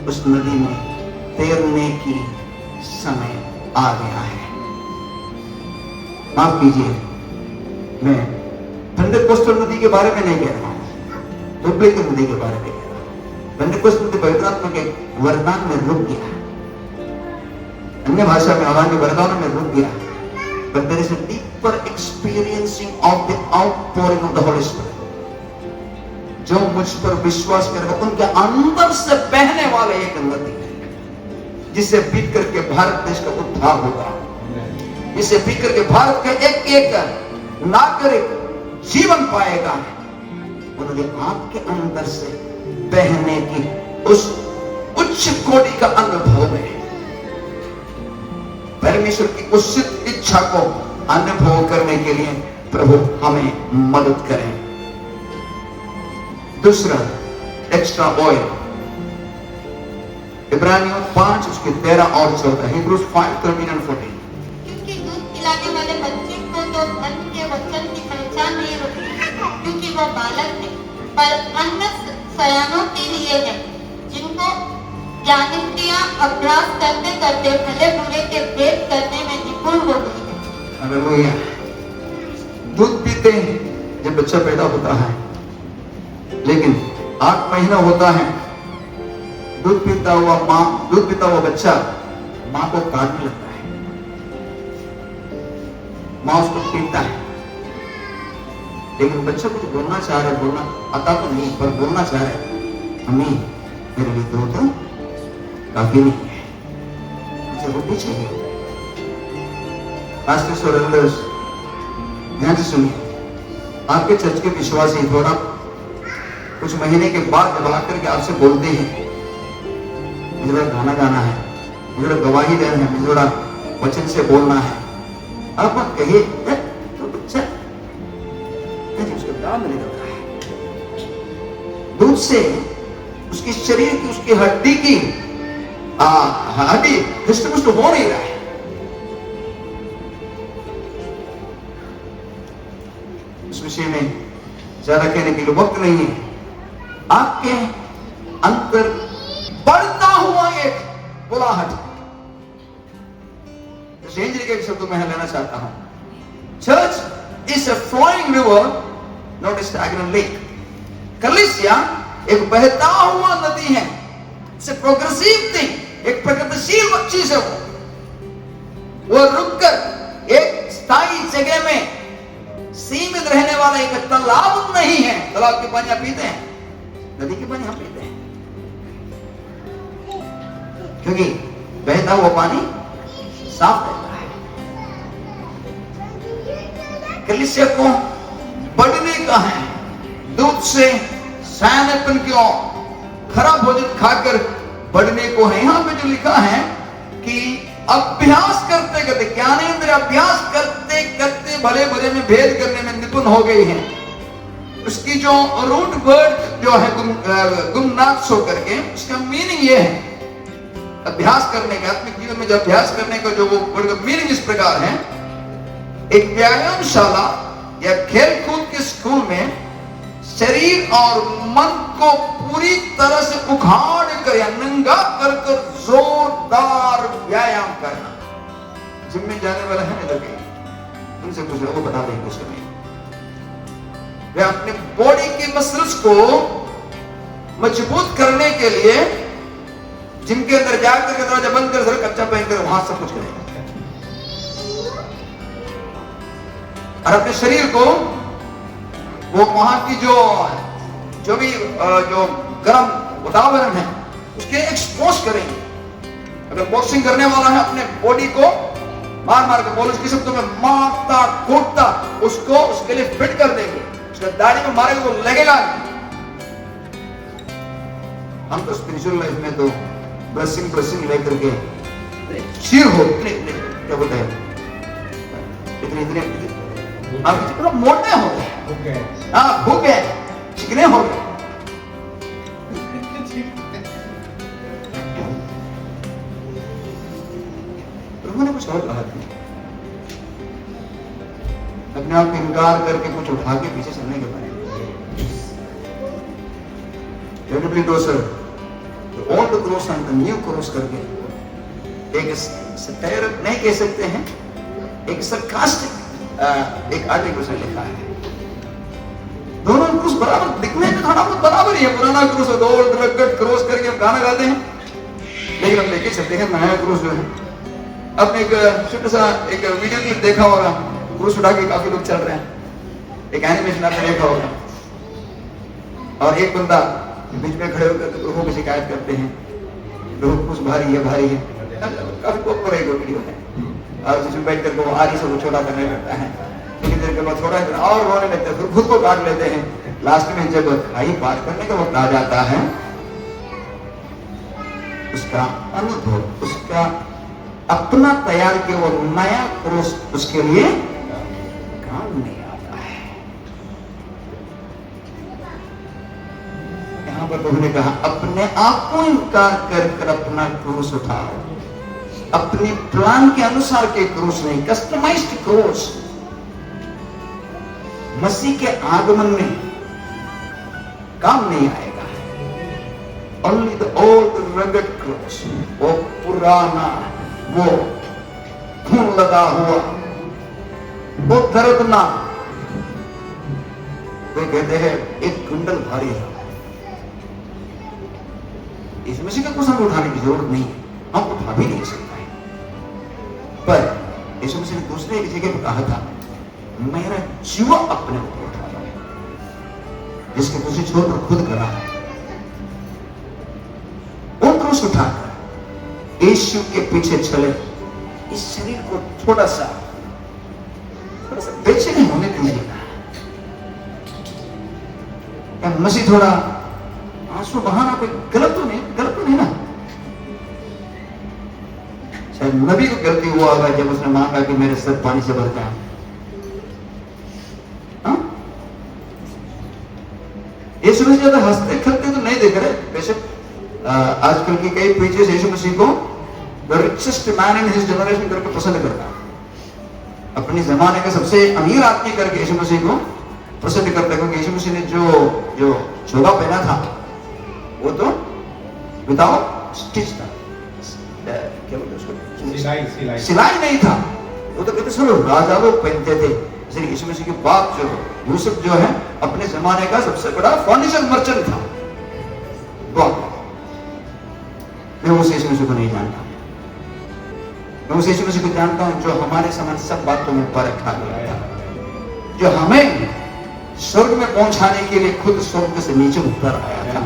उस नदी में तैरने की समय आ गया है। माफ कीजिए, मैं पेंटेकोस्टल नदी के बारे में नहीं कह रहा हूं, दुबई की नदी के बारे में कह रहा हूं। पेंटेकोस्टल नदी पवित्र आत्मा के वरदान में रुक गया, अन्य भाषा में आवाज वरदानों में रुक गया। But there is a deeper experiencing of the outpouring of the Holy Spirit। जो मुझ पर विश्वास करेगा उनके अंदर से बहने वाले एक नदी है, जिसे पी करके भारत देश का उद्धार होगा, जिसे पी करके भारत के एक एक नागरिक जीवन पाएगा। वो नदी आपके अंदर से बहने की उस उच्च कोटि का अनुभव है। परमेश्वर की उस इच्छा को अनुभव करने के लिए प्रभु हमें मदद करें। दूसरा, एक्स्ट्रा ऑयल, इब्रानियों 5 उसके 13 और 14, Hebrews 5:13 and 14। क्योंकि दूध पिलाने वाले बच्चे को तो अन्न के वचन की पहचान नहीं होती, क्योंकि वह बालक है, पर अन्न सयानों के लिए है, जिनको ज्ञानेंद्रियां अभ्यास करते करते भले बुरे के भेद करने में निपुण हो गई है। हालेलुया। दूध पीते हैं जब बच्चा पैदा होता है, लेकिन 8 महीना होता है, दूध पीता हुआ बच्चा मां को काटने लगता है, मां उसको पीटता है, लेकिन बच्चा कुछ बोलना चाह रहा है, बोलना आता तो नहीं पर बोलना चाह रहा है, मम्मी मेरे लिए दूध काफी नहीं है, मुझे रोटी चाहिए। पास्टर्स और एल्डर्स ध्यान से सुनिए, आपके चर्च के विश्वासी थोड़ा कुछ महीने के बाद जब आकर के आपसे बोलते हैं मुझे थोड़ा गाना गाना है, मुझे थोड़ा गवाही देना है, मुझे थोड़ा वचन से बोलना है, आप मत कहिए तो बच्चा उसके दाम नहीं करता है। दूध से उसके शरीर की, उसकी हड्डी की हड्डी हृष्टपुष्ट हो नहीं रहा है। इस विषय में ज्यादा कहने के लिए वक्त नहीं है। आपके अंतर बढ़ता हुआ एक बुलाहट, जी के शब्दों में लेना चाहता हूं। Church is a flowing river, not a stagnant lake. कलीसिया एक बहता हुआ नदी है, इट्स अ प्रोग्रेसिव थिंग, एक प्रगतिशील चीज है। वो रुककर एक स्थायी जगह में सीमित रहने वाला एक तालाब नहीं है। तालाब के पानी आप पीते हैं, नदी के पानी हम पीते हैं, क्योंकि बहता हुआ पानी साफ रहता है। कलीसिया को बढ़ने का है, दूध से सयानेपन की ओर, खराब भोजन खाकर बढ़ने को है। यहां पे जो लिखा है कि अभ्यास करते करते, ज्ञानेंद्र अभ्यास करते करते भले बुरे में भेद करने में निपुण हो गई है। उसकी जो रूट वर्ड जो है गुमनाक्ष होकर के, उसका मीनिंग ये है, अभ्यास करने का, आत्मिक जीवन में जो अभ्यास करने का जो वो वर्ड का मीनिंग इस प्रकार है, एक व्यायामशाला या खेल कूद के स्कूल में शरीर और मन को पूरी तरह से उखाड़ कर या नंगा कर जोरदार व्यायाम करना। जिम में जाने वाला है ना, लगे उनसे कुछ वो बता देंगे उस समय। वे अपने बॉडी के मसल्स को मजबूत करने के लिए जिम के अंदर जाकर के दरवाजा बंद कर सर कच्चा पहनकर वहां सब कुछ करेगा, और अपने शरीर को वो वहां की जो जो भी जो गर्म वातावरण है उसके एक्सपोज करेंगे। अगर बॉक्सिंग करने वाला है अपने बॉडी को मार मार के, बोलो किसी शब्दों में मारता कूटता, उसको उसके लिए फिट कर देंगे। उसका दाढ़ी में मारेंगे तो लगेगा। हम तो स्पिरिचुअल लाइफ में तो ब्लेसिंग लेकर के चीर हो, क्या बोलते हैं, इतने आप कितना मोटे हो गए, हाँ भूखे चिकने हो गए। प्रभु ने कुछ और कहा था, अपने आप को इनकार करके कुछ उठा के पीछे चलने के बारे में। Old cross and the new cross करके एक सटायर नहीं कह सकते हैं, एक सरकास्टिक एक आर्टिकल से लिखा है। दोनों क्रूस बराबर दिखने में थोड़ा बहुत बराबर ही है। पुराना क्रूस और ओल्ड रगड़ क्रॉस करके हम गाना गाते हैं, लेकिन हम लेके चलते हैं नया क्रूस जो है। आपने एक छोटा सा एक वीडियो क्लिप देखा होगा, क्रूस उठा के काफी लोग चल रहे हैं, एक एनिमेशन आपने देखा होगा, और एक बंदा बीच में खड़े होकर प्रभु की शिकायत करते हैं, प्रभु क्रूस भारी है। काफी पॉपुलर एक वीडियो है, और जिसमें बैठ कर वो आरी से वो छोटा करने लगता है, थोड़ी देर के बाद थोड़ा और रोने लगता है, फिर खुद को काट लेते हैं। लास्ट में जब खाई पार करने का वक्त आ जाता है, उसका अनुभव, उसका अपना तैयार किया वो नया क्रूस उसके लिए काम नहीं आता है। यहां पर प्रभु ने कहा अपने आप को इनकार कर अपना क्रूस उठाओ, अपने प्लान के अनुसार के क्रूस नहीं, कस्टमाइज्ड क्रूस। मसीह के आगमन में काम नहीं आएगा। Only the old rugged cross, वो पुराना, वो खून लगा हुआ, वो दर्दनाक, वे कहते हैं एक कुंडल भारी है। इस मसीह का कुछ हमें उठाने की जरूरत नहीं है, हम उठा भी नहीं सकते। पर यीशु मसीह ने दूसरे एक जगह पर कहा था, मेरा जीव अपने ऊपर उठा रहा है, जिसके तुझे छोड़कर खुद करा है। वो क्रूस उठाकर यीशु के पीछे चले। इस शरीर को थोड़ा सा बेचैन होने दीजिए। क्या मसीह थोड़ा आंसू बहाना कोई गलत तो नहीं ना? शायद नबी को गलती हुआ होगा जब उसने मांगा कि मेरे सर पानी से भर जाए। यीशु मसीह ज्यादा हंसते खेलते तो नहीं देख रहे। बेशक आजकल की कई प्रीचर्स यीशु मसीह को the richest man in his generation करके पसंद करता है। अपने जमाने का सबसे अमीर आदमी करके यीशु मसीह को पसंद करता है, क्योंकि यीशु मसीह ने जो चोगा पहना था वो तो विदाउट स्टिच था, क्या बोलते उसको, सिलाई नहीं था। वो तो कहते सब राजा लोग पहनते थे। इसलिए यीशु मसीह के बाप जो यूसुफ जो है अपने जमाने का सबसे बड़ा फर्नीचर मर्चेंट था। मैं उस यीशु मसीह को नहीं जानता, मैं उस यीशु मसीह को जानता हूं जो हमारे समान सब बातों में परखा गया था, जो हमें स्वर्ग में पहुंचाने के लिए खुद स्वर्ग से नीचे उतर आया था,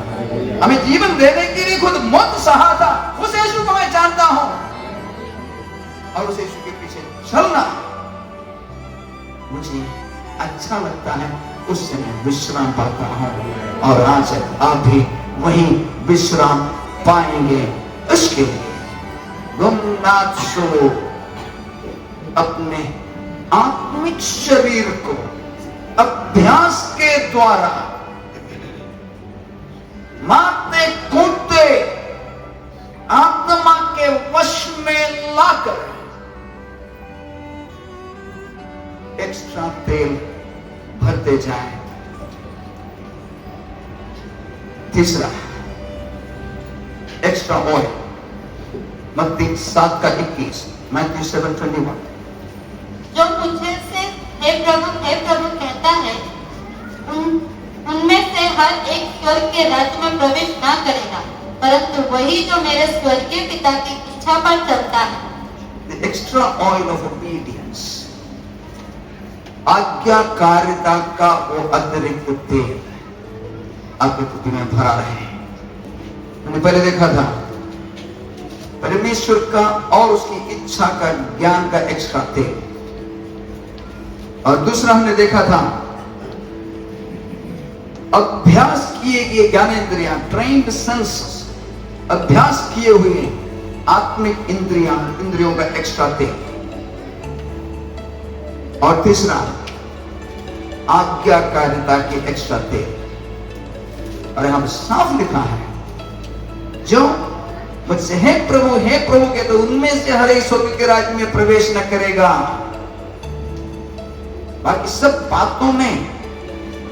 हमें जीवन देने के लिए खुद मौत सहा था। उस यीशु को मैं जानता हूं और उस यीशु के पीछे चलना मुझे अच्छा लगता है। उससे मैं विश्राम पाता हूं और आज आप भी वही विश्राम पाएंगे। इसके लिए गुमनाशो अपने आत्मिक शरीर को अभ्यास के द्वारा मारते कूदते आत्मा के वश में लाकर एक्स्ट्रा तेल भरते जाए। तीसरा, एक्स्ट्रा ऑयल। मत्ती 7:21, मैथ्यू 7:21। जो मुझे से हे प्रभु कहता है, उनमें से हर एक स्वर्ग के राज्य में प्रवेश ना करेगा, परंतु वही जो मेरे स्वर्गीय पिता की इच्छा पर चलता है। The extra oil of obedience, आज्ञाकारिता का वो अतिरिक्त तेल। आपके कुप्पी में भरा रहे। हमने पहले देखा था परमेश्वर का और उसकी इच्छा का ज्ञान का एक्स्ट्रा तेल, और दूसरा हमने देखा था अभ्यास किए गए ज्ञानेंद्रियां, ट्रेन्ड सेंसेस, अभ्यास किए हुए आत्मिक इंद्रियों का एक्स्ट्रा तेल, और तीसरा आज्ञाकारिता की एक्स्ट्रा तेल। और यहां पर साफ लिखा है जो मुझसे हे प्रभु कहते तो उनमें से हर एक स्वर्ग के राज्य में प्रवेश न करेगा। बाकी सब बातों में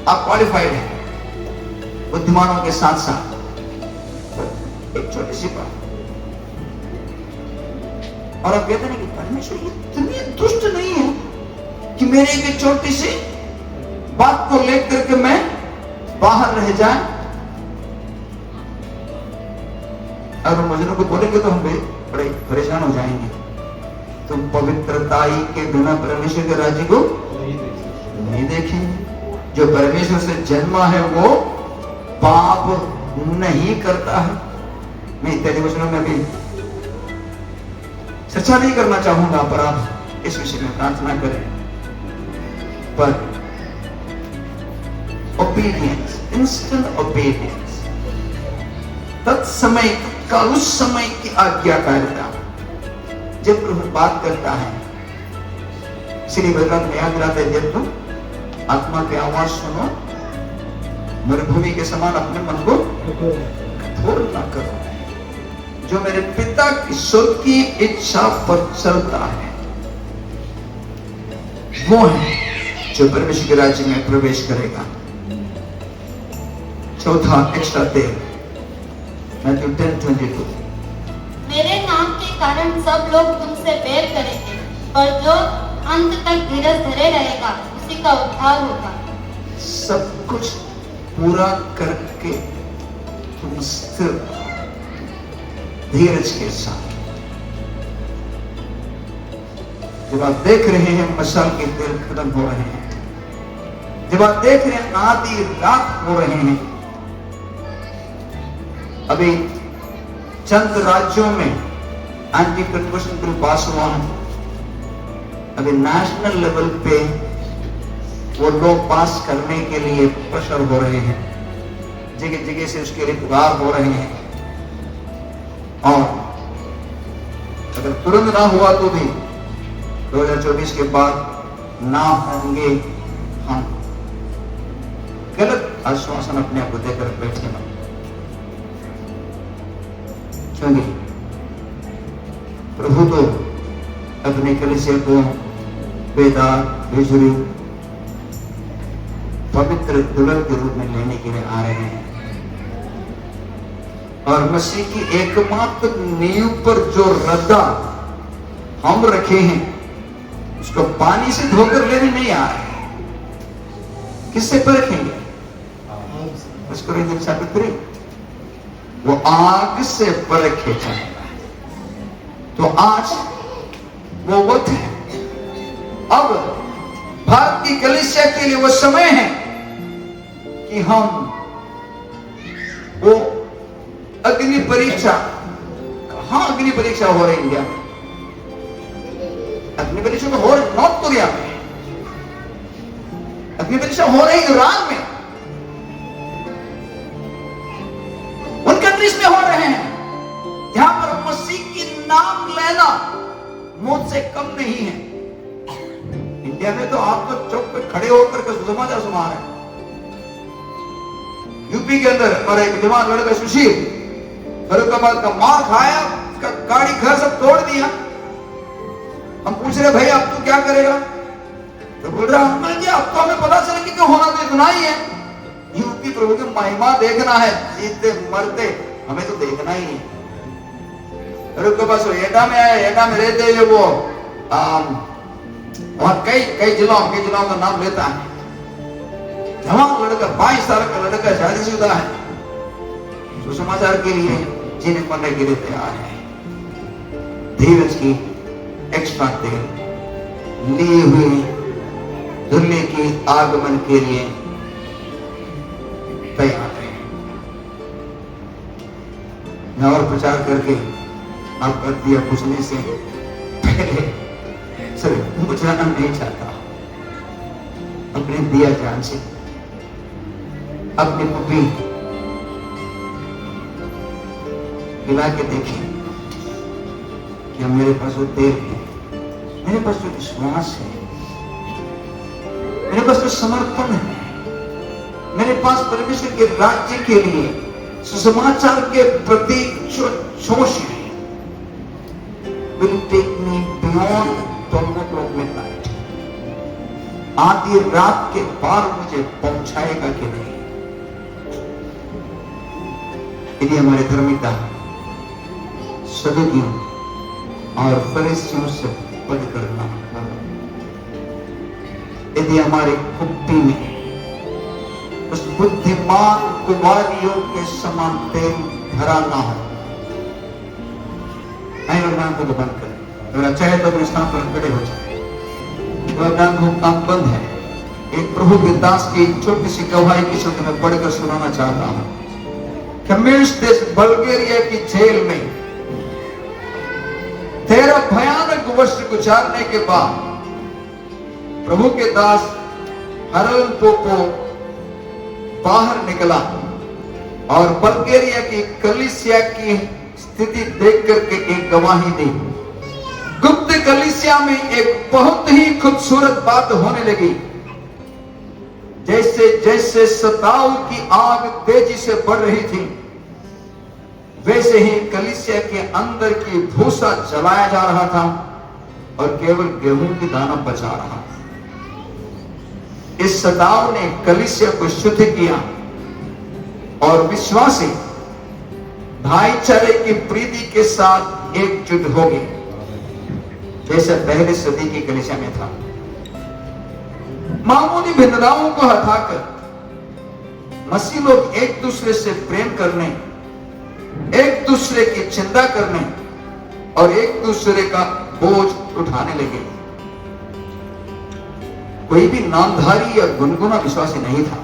आप क्वालिफाइड हैं, बुद्धिमानों के साथ साथ। एक छोटी सी बात, और आप कहते हैं कि परमेश्वर इतनी दुष्ट नहीं है कि मेरी एक छोटी सी बात को लेकर के मैं बाहर रह जाए। और मजनू को बोलेंगे तो हम बड़े परेशान हो जाएंगे। तुम पवित्रताई के बिना परमेश्वर के राज्य को नहीं देखेंगे। जो परमेश्वर से जन्मा है वो पाप नहीं करता है। मैं इत्यादि वचनों में भी चर्चा नहीं करना चाहूंगा, पर आप इस विषय में प्रार्थना करें। पर ओबीडियंस, इंस्टेंट ओबीडियंस, तत्समय का उस समय की आज्ञाकारिता, जब प्रभु बात करता है। इसलिए बलराम याद दिलाते हैं, जब तुम आत्मा की आवाज सुनो, मरुभूमि के समान अपने मन को कठोर ना करो। जो मेरे पिता की स्वर्ग की इच्छा पर चलता है वो है जो परमेश्वर के राज्य में प्रवेश करेगा। चौथा एक्स्ट्रा तेल, मैथ्यू 10:22। मेरे नाम के कारण सब लोग तुमसे बैर करेंगे, पर जो अंत तक धीरज धरे रहेगा उसी का उद्धार होगा। सब कुछ पूरा करके तुम स्थिर धीरज के साथ, जब आप देख रहे हैं मशाल के तेल खत्म हो रहे हैं, जब आप देख रहे हैं आधी रात हो रहे हैं, अभी चंद राज्यों में एंटी कन्वर्शन बिल पास हुआ है। अभी नेशनल लेवल पे वो लोग पास करने के लिए प्रेशर हो रहे हैं, जगह जगह से उसके लिए पुकार हो रहे हैं। और अगर तुरंत ना हुआ तो भी 2024 के बाद ना होंगे हम। गलत आश्वासन अपने आप को देकर बैठे ना, क्योंकि प्रभु तो अपने कलीसिया को बेदाग बेजुरी पवित्र दुल्हन के रूप में लेने के लिए आ रहे हैं। और मसीह की एकमात्र नींव पर जो रद्दा हम रखे हैं उसको पानी से धोकर लेने नहीं आ रहे। किससे परखेंगे? उसको वो आग से परखे जाएगा। तो आज वो वक्त है, अब भारत की कलीसिया के लिए वो समय है कि हम वो अग्नि परीक्षा, कहां अग्नि परीक्षा हो रही है इंडिया में? अग्नि परीक्षा तो हो रही नॉर्थ कोरिया में, अग्नि परीक्षा हो रही ईरान में, उन कंट्रीज में हो रहे हैं जहां पर मसीह की नाम लेना मौत से कम नहीं है। इंडिया में तो आप तो चौक पे खड़े होकर के समाचार सुना रहे हैं। यूपी के अंदर हमारा एक जवान लड़का सुशील फरुखाबाद का मार खाया, उसका गाड़ी घर सब तोड़ दिया। हम पूछ रहे भाई अब तू क्या करेगा? तो बोल रहा हूं जी अब तो हमें पता चला कि होना तो इतना ही है। यूपी प्रभु की महिमा देखना है, जीते मरते हमें तो देखना ही है। फरुखाबाद से एटा में आया, एटा में रहते हुए वो वहां कई जिलों का नाम लेता है। जवान लड़का 22 साल का लड़का, शादीशुदा है, तो समाचार के लिए जीने मरने के लिए तैयार है। धीरज की एक्स्ट्रा तेल लिए हुए दुल्हे के आगमन के लिए तैयार है। मैं और प्रचार करके आपका दिया बुझने से पहले सिर्फ बुझाना नहीं चाहता, अपने दिया जान से अपनी पुत्री मिला के देखें कि अब मेरे पास वो तेल है, मेरे पास जो विश्वास है, मेरे पास जो समर्पण है, मेरे पास परमेश्वर के राज्य के लिए सुसमाचार के प्रति जो जोश है, will take me beyond total of midnight. आधी रात के पार मुझे पहुंचाएगा कि नहीं। यदि हमारे धर्मिता सदुकियों और फरीसियों से बढ़कर ना हो, यदि हमारे कुप्पी में उस बुद्धिमान कुमारियों के समान तेल भरा ना हो, भगवान को बंद करें। अगर चाहे तो अपने स्थान पर खड़े हो जाए। भगवान को काम बंद है। एक प्रभु के दास की छोटी सी गवाही की शब्द में पढ़कर सुनाना चाहता हूं। देश बल्गेरिया की जेल में 13 भयानक वर्ष गुजारने के बाद प्रभु के दास हरल पोपो बाहर निकला और बल्गेरिया की कलीसिया की स्थिति देख करके एक गवाही दी। गुप्त कलीसिया में एक बहुत ही खूबसूरत बात होने लगी। जैसे जैसे सताव की आग तेजी से बढ़ रही थी, वैसे ही कलीसिया के अंदर की भूसा जलाया जा रहा था और केवल गेहूं की दाना बचा रहा। इस सताव ने कलीसिया को शुद्ध किया और विश्वासी भाईचारे की प्रीति के साथ एकजुट हो गए, जैसे पहले सदी की कलीसिया में था। मामूली भिन्नताओं को हटाकर मसीह लोग एक दूसरे से प्रेम करने, एक दूसरे की चिंता करने और एक दूसरे का बोझ उठाने लगे। कोई भी नामधारी या गुनगुना विश्वासी नहीं था।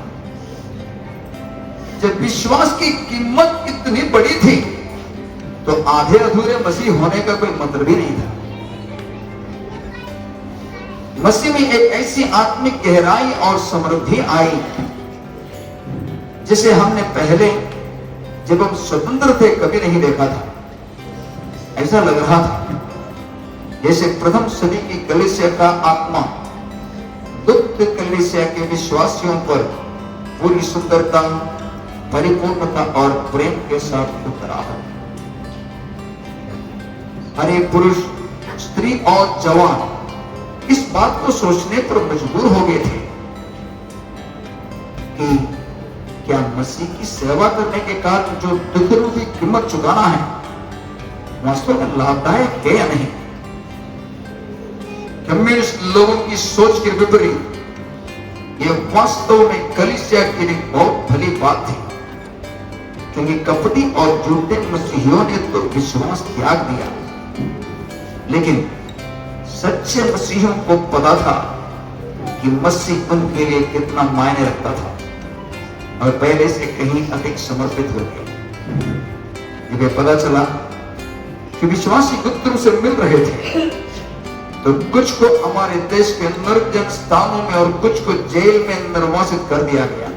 जब विश्वास की कीमत इतनी बड़ी थी तो आधे अधूरे मसीह होने का कोई मतलब ही नहीं था। मसीह में एक ऐसी आत्मिक गहराई और समृद्धि आई जिसे हमने पहले जब हम स्वतंत्र थे कभी नहीं देखा था। ऐसा लग रहा था जैसे प्रथम सदी की कलीसिया का आत्मा द्वितीय कलीसिया के विश्वासियों पर पूरी सुंदरता, परिपूर्णता और प्रेम के साथ उतरा है। हर एक पुरुष, स्त्री और जवान इस बात को सोचने पर मजबूर हो गए थे कि क्या मसीह की सेवा करने के कारण जो दुख रूपी कीमत चुकाना है वास्तव में लाभदायक है या नहीं। कम्युनिस्ट लोगों की सोच के विपरीत यह वास्तव में कलीसिया के लिए बहुत भली बात थी, क्योंकि कपटी और झूठे मसीहियों ने तो विश्वास त्याग दिया, लेकिन सच्चे मसीहियों को पता था कि मसीह उनके लिए कितना मायने रखता था और पहले से कहीं अधिक समर्पित हो गए। जब पता चला कि विश्वासी गुप्तों से मिल रहे थे तो कुछ को हमारे देश के निर्जन स्थानों में और कुछ को जेल में निर्वासित कर दिया गया।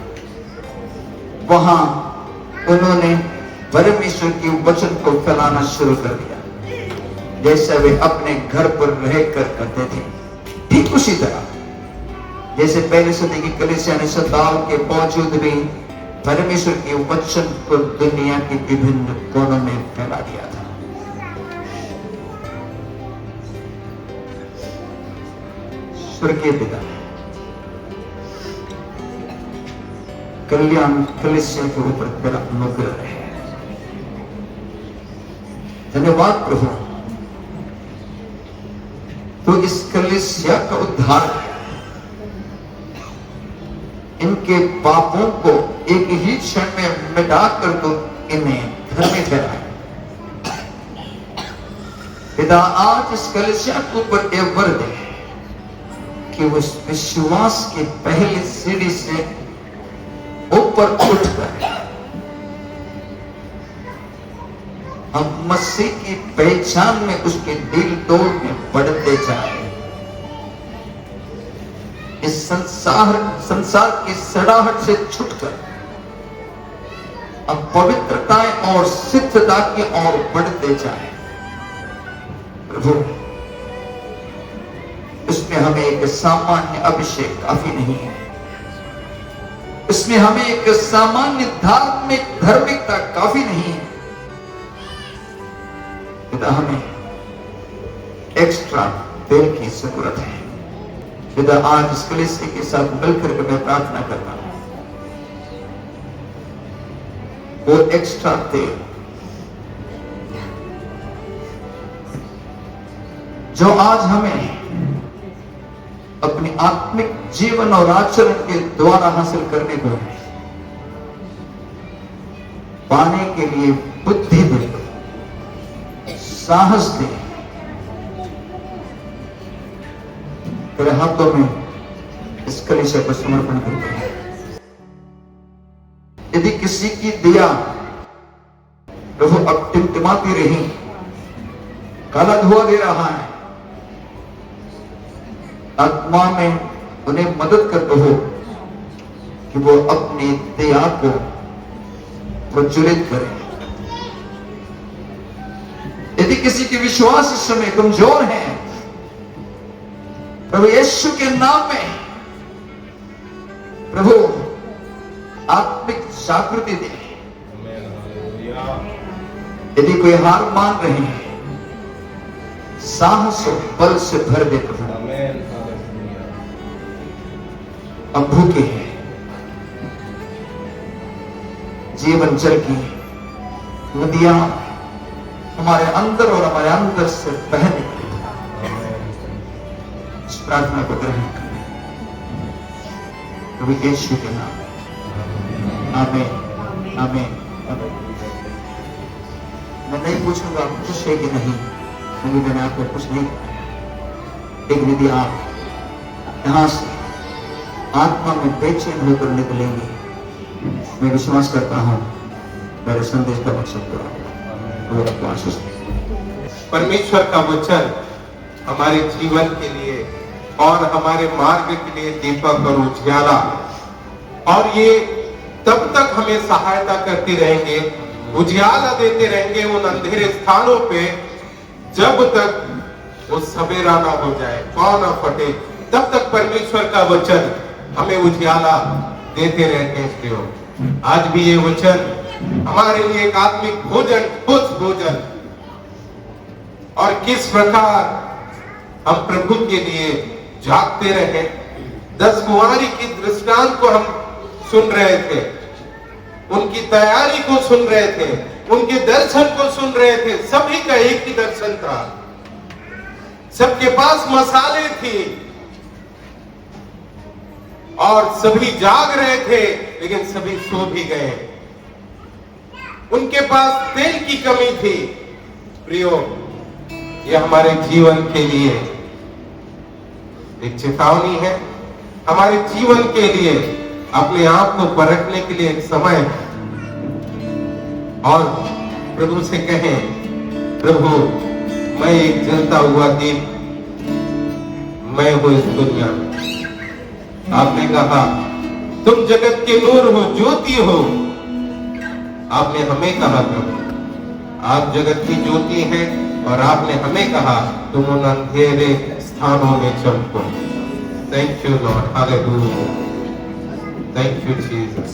वहां उन्होंने परमेश्वर के वचन को फैलाना शुरू कर दिया जैसे वे अपने घर पर रहकर करते थे। ठीक उसी तरह जैसे पहले सदी की कलीसिया ने सताव के बावजूद भी परमेश्वर के वचन को दुनिया के विभिन्न कोनों में फैला दिया था। स्वर्गीय पिता, कल्याण कलीसिया के ऊपर तेरा अनुग्रह है। धन्यवाद प्रभु, तो इस कलीसिया का उद्धार किया, इनके पापों को एक ही क्षण में मिटाकर तो इन्हें घर में ठहराया। पिता, आज इस कलीसिया के ऊपर यह वर दे कि उस विश्वास की पहली सीढ़ी से ऊपर उठकर हम मसीह की पहचान में, उसके दिल तोड़ में बढ़ते जाए। इस संसार की सड़ाहट से छुटकर अब पवित्रताएं और सिद्धता की ओर बढ़ते जाए। प्रभु, इसमें हमें एक सामान्य अभिषेक काफी नहीं है, इसमें हमें एक सामान्य धार्मिकता काफी नहीं है। पिता, हमें एक्स्ट्रा तेल की जरूरत है। पिता, आज इस कलीसिया के साथ मिलकर मैं प्रार्थना करता हूं, वो एक्स्ट्रा तेल जो आज हमें अपने आत्मिक जीवन और आचरण के द्वारा हासिल करने को है, पाने के लिए बुद्धि दे, साहस दे। तेरे हाथों में इस कलीसिया को समर्पण करते हैं। यदि किसी की दिया प्रभु अब टिमटिमाती रही, काला धुआं दे रहा है, आत्मा में उन्हें मदद कर दो कि वो अपनी दया को प्रज्वलित करें। यदि किसी के विश्वास इस समय कमजोर है, प्रभु यीशु के नाम में प्रभु आत्मिक जागृति दे। यदि कोई हार मान रहे हैं, साहस और बल से भर दे प्रभु। अब भूखे हैं, जीवन जल की नदियां हमारे अंदर और हमारे अंदर से बहने इस प्रार्थना को ग्रहण करें प्रभु यीशु के नाम। आमीन, आमीन, आमीन। मैं नहीं पूछूंगा आप खुश है कि नहीं, क्योंकि मैंने आपको कुछ नहीं कहा। लेकिन यदि आप यहां से आत्मा में बेचैन होकर निकलेंगे, मैं विश्वास करता हूं मेरे संदेश का मकसद पूरा होगा। आपको आशीष दे। परमेश्वर का वचन हमारे जीवन के लिए और हमारे मार्ग के लिए दीपक और उजियाला, और ये तब तक हमें सहायता करते रहेंगे, उजियाला देते रहेंगे उन अंधेरे स्थानों पे, जब तक वो सवेरा ना हो जाए, पाँव ना फटे, तब तक परमेश्वर का वचन हमें उजियाला देते रहते हैं। आज भी ये वचन हमारे लिए एक आत्मिक भोजन, ठोस भोजन, और किस प्रकार हम प्रभु के लिए जागते रहे। 10 कुंवारी की दृष्टांत को हम सुन रहे थे, उनकी तैयारी को सुन रहे थे, उनके दर्शन को सुन रहे थे। सभी का एक ही दर्शन था, सबके पास मसाले थी और सभी जाग रहे थे, लेकिन सभी सो भी गए। उनके पास तेल की कमी थी। प्रियो, यह हमारे जीवन के लिए एक चेतावनी है, हमारे जीवन के लिए अपने आप को परखने के लिए एक समय है। और प्रभु से कहें, प्रभु मैं एक जलता हुआ दीप, मैं हूं इस दुनिया में। आपने कहा तुम जगत के नूर हो, ज्योति हो। आपने हमें कहा प्रभु आप जगत की ज्योति हैं, और आपने हमें कहा तुम उन अंधेरे स्थानों में चमको। Thank you Lord, hallelujah, thank you Jesus.